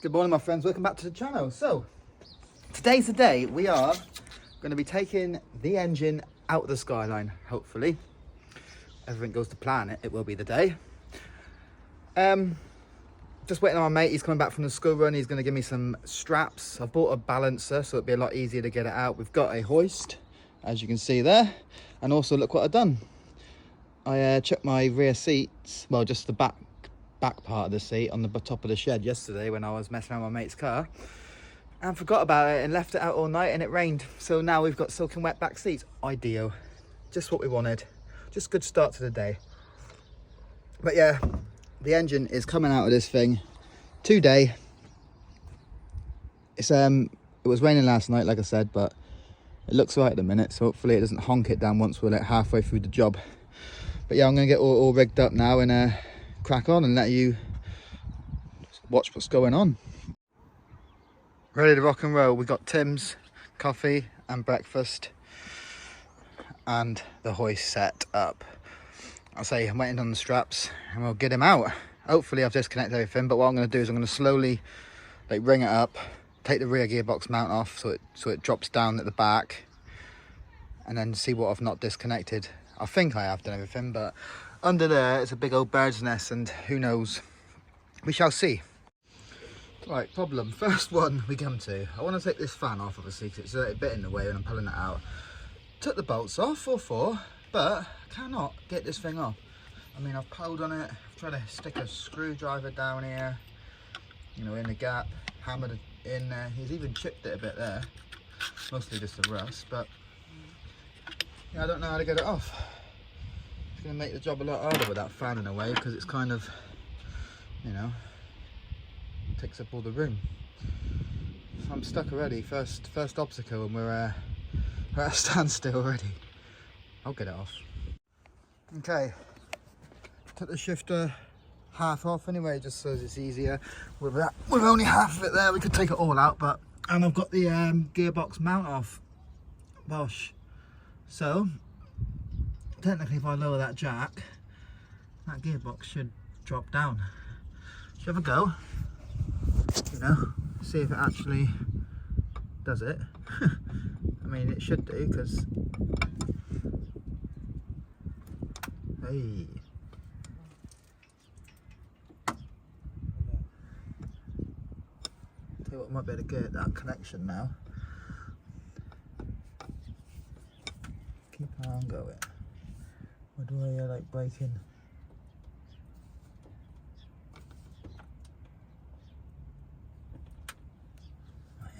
Good morning, my friends. Welcome back to the channel. So, today's the day we are going to be taking the engine out of the Skyline, hopefully. Everything goes to plan, it will be the day. Just waiting on my mate. He's coming back from the school run. He's going to give me some straps. I've bought a balancer, so it'll be a lot easier to get it out. We've got a hoist, as you can see there. And also, look what I've done. I checked my rear seats, well, just the back part of the seat on the top of the shed yesterday when I was messing around with my mate's car, and forgot about it and left it out all night, and it rained. So now we've got soaking wet back seats. Ideal. Just what we wanted. Just good start to the day. But yeah, the engine is coming out of this thing today. It's it was raining last night, like I said, but it looks right at the minute, so hopefully it doesn't honk it down once we're like halfway through the job. But yeah, I'm gonna get all rigged up now and crack on and let you watch what's going on. Ready to rock and roll. We got Tim's coffee and breakfast and the hoist set up. I'll say I'm waiting on the straps and we'll get him out. Hopefully I've disconnected everything, but what I'm going to do is I'm going to slowly like ring it up, take the rear gearbox mount off so it drops down at the back, and then see what I've not disconnected. I think I have done everything, but under there it's a big old bird's nest and who knows. We shall see. Right, problem. First one we come to. I want to take this fan off, obviously, because it's a bit in the way when I'm pulling it out. Took the bolts off, all four, but I cannot get this thing off. I mean, I've pulled on it, I've tried to stick a screwdriver down here, you know, in the gap, hammered it in there. He's even chipped it a bit there. Mostly just the rust, but yeah, I don't know how to get it off. It's going to make the job a lot harder with that fan in a way, because it's kind of, you know, takes up all the room. So I'm stuck already. First obstacle, and we're at a standstill already. I'll get it off. Okay, took the shifter half off anyway, just so it's easier. With only half of it there, we could take it all out, but and I've got the gearbox mount off. Bosh. So technically, if I lower that jack, that gearbox should drop down. Should have a go. You know, see if it actually does it. I mean, it should do, because hey, tell you what, I might be able to get that connection now. Keep on going. Where do I like break in?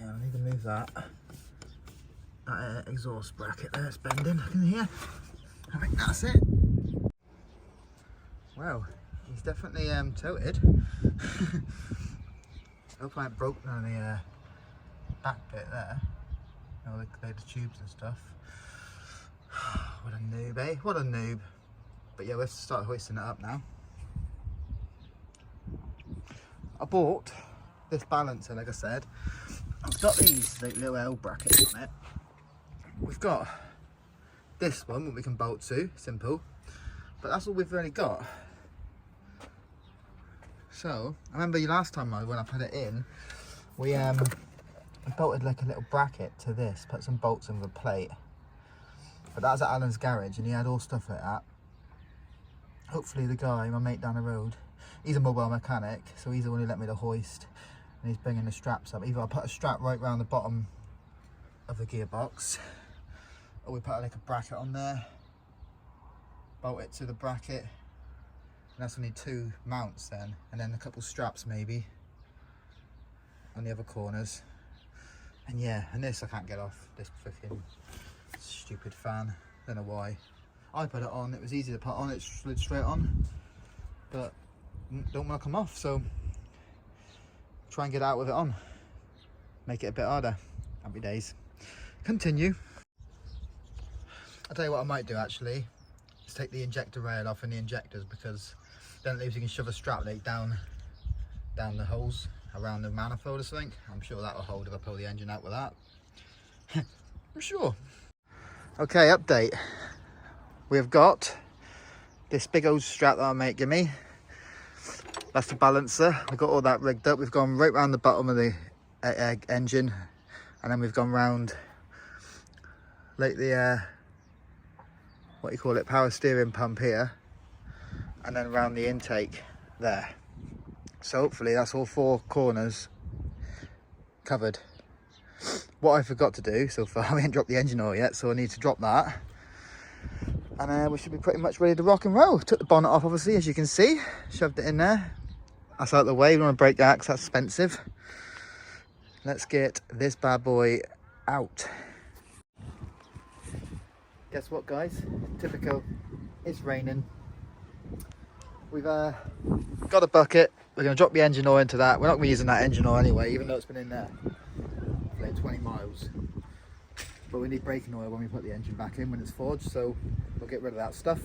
Yeah, I need to move that exhaust bracket there. It's bending. I can hear. I think that's it. Well, he's definitely tilted. Hope I haven't broken on the back bit there. You know, the tubes and stuff. What a noob, eh? What a noob. But yeah, let's start hoisting it up now. I bought this balancer, like I said. I've got these like little L brackets on it. We've got this one that we can bolt to, simple. But that's all we've really got. So, I remember last time when I put it in, we bolted like a little bracket to this, put some bolts in with a plate. But that was at Alan's garage and he had all stuff like that. Hopefully the guy, my mate down the road, he's a mobile mechanic, so he's the one who let me the hoist. And he's bringing the straps up. Either I'll put a strap right round the bottom of the gearbox, or we put like a bracket on there, bolt it to the bracket, and that's only 2 mounts then, and then a couple straps maybe on the other corners. And yeah, and this I can't get off, this freaking stupid fan. Don't know why. I put it on, it was easy to put on, it slid straight on, but don't want to come off, so try and get out with it on, make it a bit harder. Happy days. Continue. I'll tell you what I might do actually, is take the injector rail off and the injectors, because then at least you can shove a strap like down the holes around the manifold or something. I'm sure that will hold if I pull the engine out with that. I'm sure. Okay, update. We've got this big old strap that my mate gave me. That's the balancer. We've got all that rigged up. We've gone right round the bottom of the engine, and then we've gone round like the what you call it, power steering pump here, and then around the intake there. So hopefully that's all 4 corners covered. What I forgot to do so far, we haven't dropped the engine oil yet, so I need to drop that, and we should be pretty much ready to rock and roll. Took the bonnet off, obviously, as you can see, shoved it in there. That's out of the way. We don't want to break that because that's expensive. Let's get this bad boy out. Guess what, guys? Typical. It's raining. We've got a bucket. We're going to drop the engine oil into that. We're not going to be using that engine oil anyway, even though it's been in there for like 20 miles. But we need braking oil when we put the engine back in when it's forged, so we'll get rid of that stuff.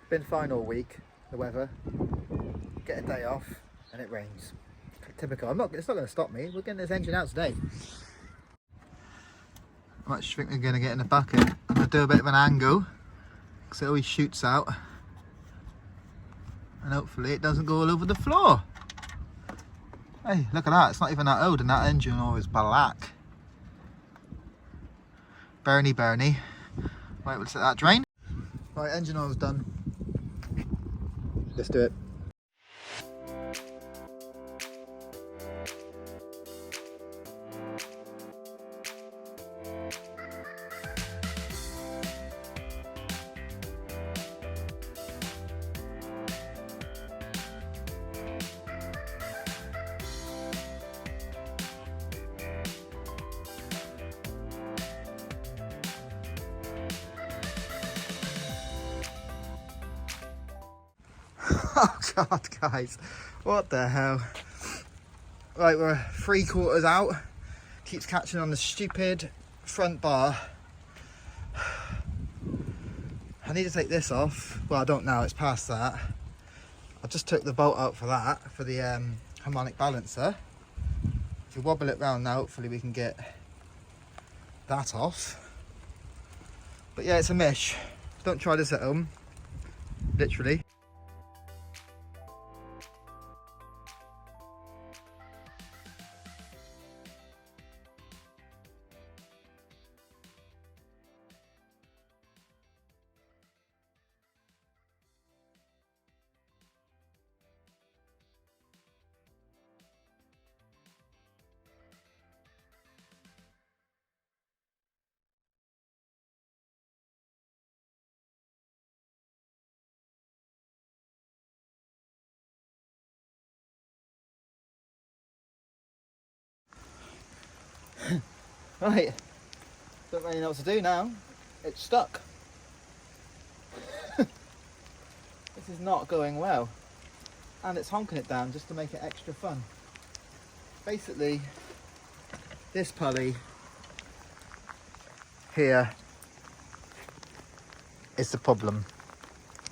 Been fine all week, the weather. Get a day off and it rains. Typical. It's not going to stop me. We're getting this engine out today. I actually think we're going to get in the bucket. I'm going to do a bit of an angle because it always shoots out. And hopefully it doesn't go all over the floor. Hey, look at that. It's not even that old and that engine oil is black. Bernie. Right, we'll let that drain. Right, engine oil's done. Let's do it. Oh God, guys, what the hell? Right, we're 3/4 out. Keeps catching on the stupid front bar. I need to take this off. Well, I don't now, it's past that. I just took the bolt out for that, for the harmonic balancer. If you wobble it round now, hopefully we can get that off. But yeah, it's a mish. Don't try this at home, literally. Right, don't really know what to do now. It's stuck. This is not going well. And it's honking it down just to make it extra fun. Basically, this pulley here is the problem.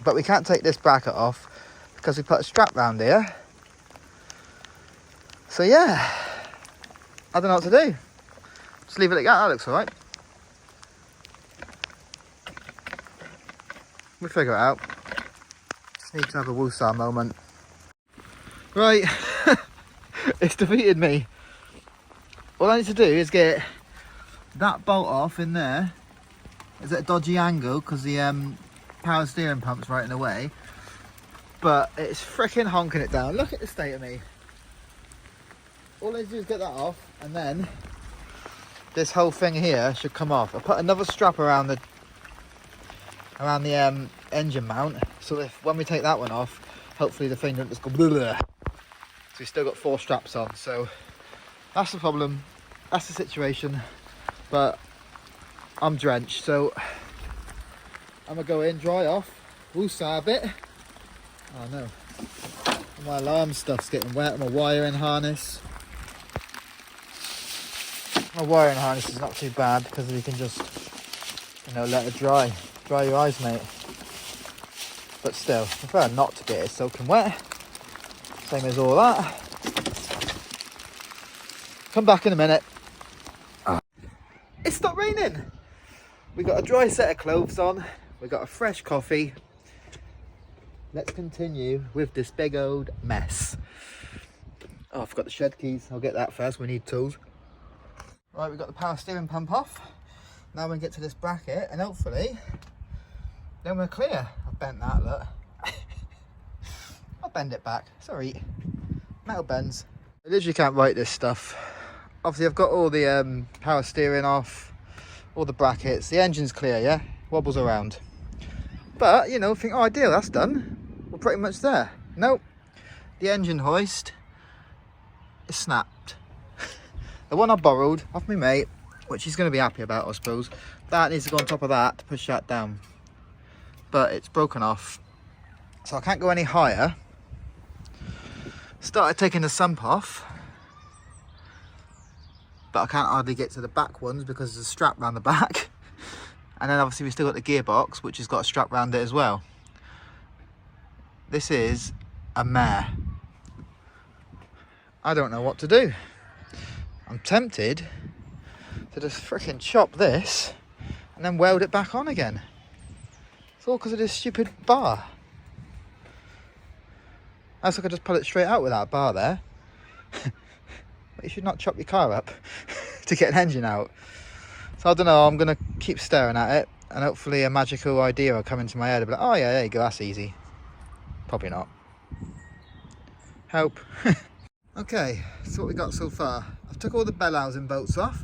But we can't take this bracket off because we put a strap round here. So yeah, I don't know what to do. Just leave it like that, that looks alright. We'll figure it out. Just need to have a woosah moment. Right, it's defeated me. All I need to do is get that bolt off in there. It's at a dodgy angle because the power steering pump's right in the way. But it's freaking honking it down. Look at the state of me. All I need to do is get that off, and then this whole thing here should come off. I'll put another strap around the engine mount, so if when we take that one off, hopefully the thing doesn't just go blah, blah. So we've still got 4 straps on, so that's the problem, that's the situation. But I'm drenched, so I'm gonna go in, dry off, woosah a bit. Oh no, my alarm stuff's getting wet, my wiring harness. My wiring harness is not too bad because we can just, you know, let it dry. Dry your eyes, mate. But still, I prefer not to get it soaking wet. Same as all that. Come back in a minute. It stopped raining. We got a dry set of clothes on. We got a fresh coffee. let's continue with this big old mess. Oh, I forgot the shed keys. I'll get that first. We need tools. Right, we've got the power steering pump off. Now we can get to this bracket and hopefully then we're clear. I've bent that, look. I'll bend it back. Sorry. Metal bends. I literally can't write this stuff. Obviously I've got all the power steering off, all the brackets. The engine's clear, yeah? Wobbles around. But, you know, think, oh, ideal, that's done. We're pretty much there. Nope. The engine hoist is snapped. The one I borrowed off my mate, which he's going to be happy about, I suppose. That needs to go on top of that to push that down. But it's broken off. So I can't go any higher. Started taking the sump off. But I can't hardly get to the back ones because there's a strap around the back. And then obviously we still got the gearbox, which has got a strap around it as well. This is a mare. I don't know what to do. I'm tempted to just freaking chop this and then weld it back on again. It's all because of this stupid bar. I could just pull it straight out with that bar there. But you should not chop your car up to get an engine out. So I don't know, I'm going to keep staring at it and hopefully a magical idea will come into my head. I'll be like, oh yeah, there you go, that's easy. Probably not. Help. Okay, so what we got so far. I've took all the bell housing bolts off.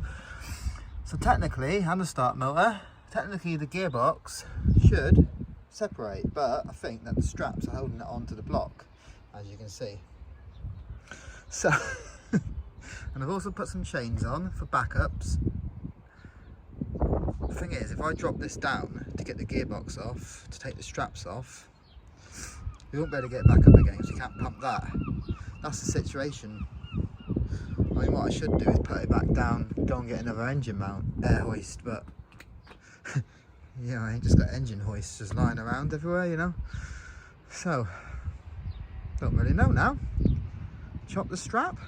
So technically, and the start motor, technically the gearbox should separate, but I think that the straps are holding it onto the block, as you can see. So, and I've also put some chains on for backups. The thing is, if I drop this down to get the gearbox off, to take the straps off, we won't be able to get it back up again because you can't pump that. That's the situation. I mean, what I should do is put it back down, go and get another engine mount, air hoist, but you know, I ain't just got engine hoists just lying around everywhere, you know. So, don't really know now. Chop the strap.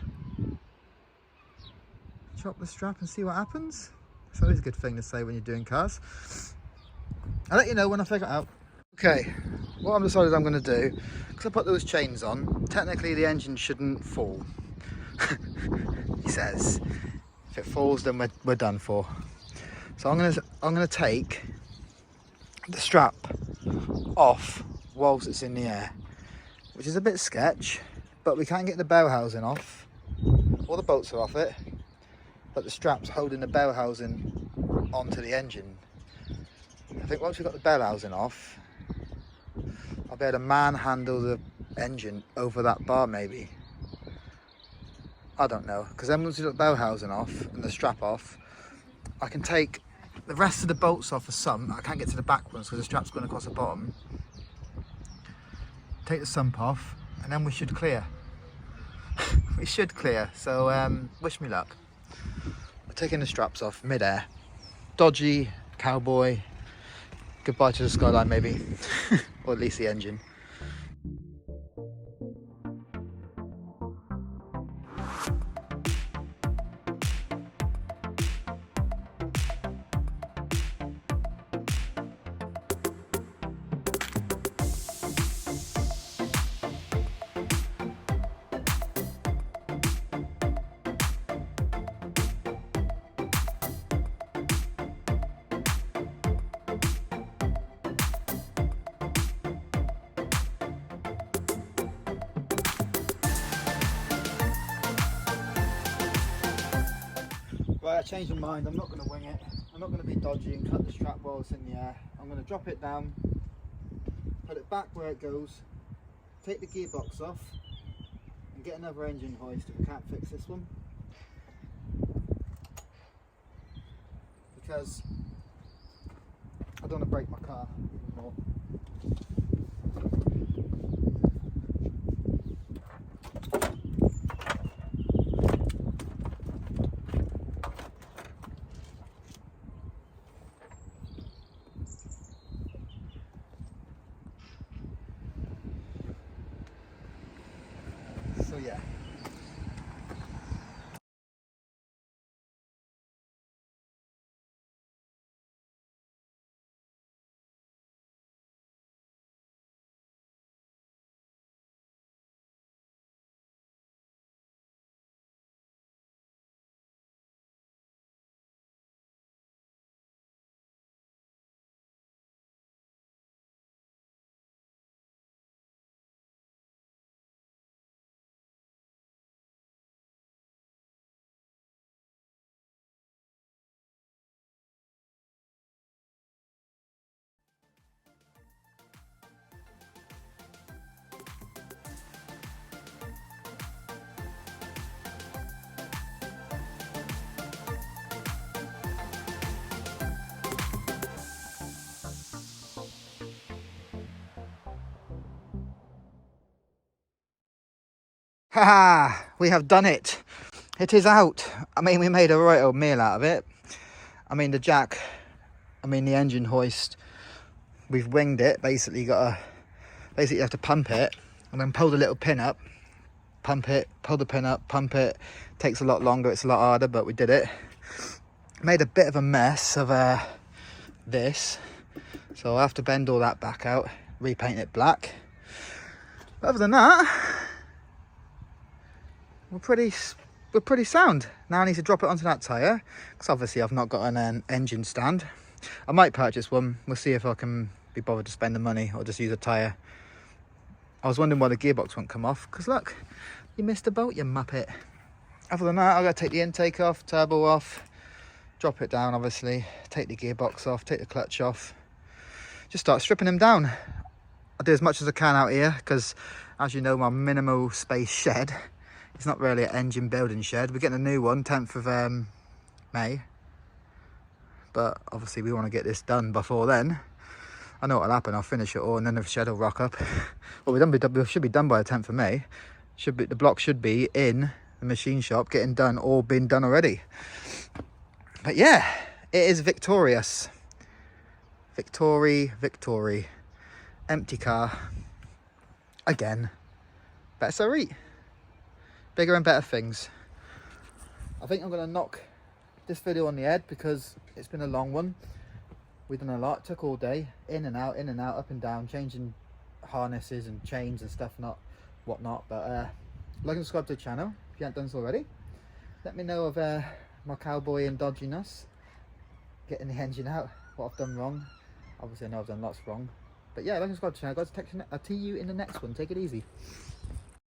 Chop the strap and see what happens. It's always a good thing to say when you're doing cars. I'll let you know when I figure it out. Okay, what I've decided I'm going to do, because I put those chains on, technically the engine shouldn't fall. He says, if it falls then we're done for. So I'm going to take the strap off whilst it's in the air, which is a bit sketch, but we can't get the bell housing off. All the bolts are off it, but the strap's holding the bell housing onto the engine. I think once we've got the bell housing off, I'll be able to manhandle the engine over that bar maybe. I don't know, because then once we've got the bell housing off and the strap off, I can take the rest of the bolts off for some. I can't get to the back ones because the strap's going across the bottom. Take the sump off and then we should clear. We should clear, so wish me luck. We're taking the straps off mid-air. Dodgy, cowboy, goodbye to the Skyline maybe, or at least the engine. Right, I changed my mind. I'm not going to wing it. I'm not going to be dodgy and cut the strap while it's in the air. I'm going to drop it down, put it back where it goes, take the gearbox off and get another engine hoist if we can't fix this one. Because I don't want to break my car even more. So yeah. Haha, we have done it. It is out. I mean, we made a right old meal out of it. I mean, the jack, the engine hoist, we've winged it. Basically, you have to pump it and then pull the little pin up, pump it, pull the pin up, pump it. Takes a lot longer, it's a lot harder, but we did it. Made a bit of a mess of this, so I'll have to bend all that back out, repaint it black. But other than that, we're pretty sound. Now I need to drop it onto that tyre, because obviously I've not got an engine stand. I might purchase one. We'll see if I can be bothered to spend the money or just use a tyre. I was wondering why the gearbox won't come off, because look, you missed a bolt, you muppet. Other than that, I've got to take the intake off, turbo off, drop it down obviously, take the gearbox off, take the clutch off, just start stripping them down. I do as much as I can out here because, as you know, my minimal space shed, it's not really an engine building shed. We're getting a new one, 10th of May, but obviously we want to get this done before then. I know what'll happen, I'll finish it all and then the shed will rock up. Well, we should be done by the 10th of May. The block should be in the machine shop, getting done, or been done already. But yeah, it is victorious. Victory. Empty car. Again. Better so eat. Bigger and better things. I think I'm going to knock this video on the head because it's been a long one. We've done a lot, took all day, in and out, up and down, changing harnesses and chains and stuff, whatnot. But like and subscribe to the channel if you haven't done so already. Let me know of my cowboy and dodginess, getting the engine out, what I've done wrong. Obviously I know I've done lots wrong, but yeah, like and subscribe to the channel guys. I'll see you in the next one. Take it easy.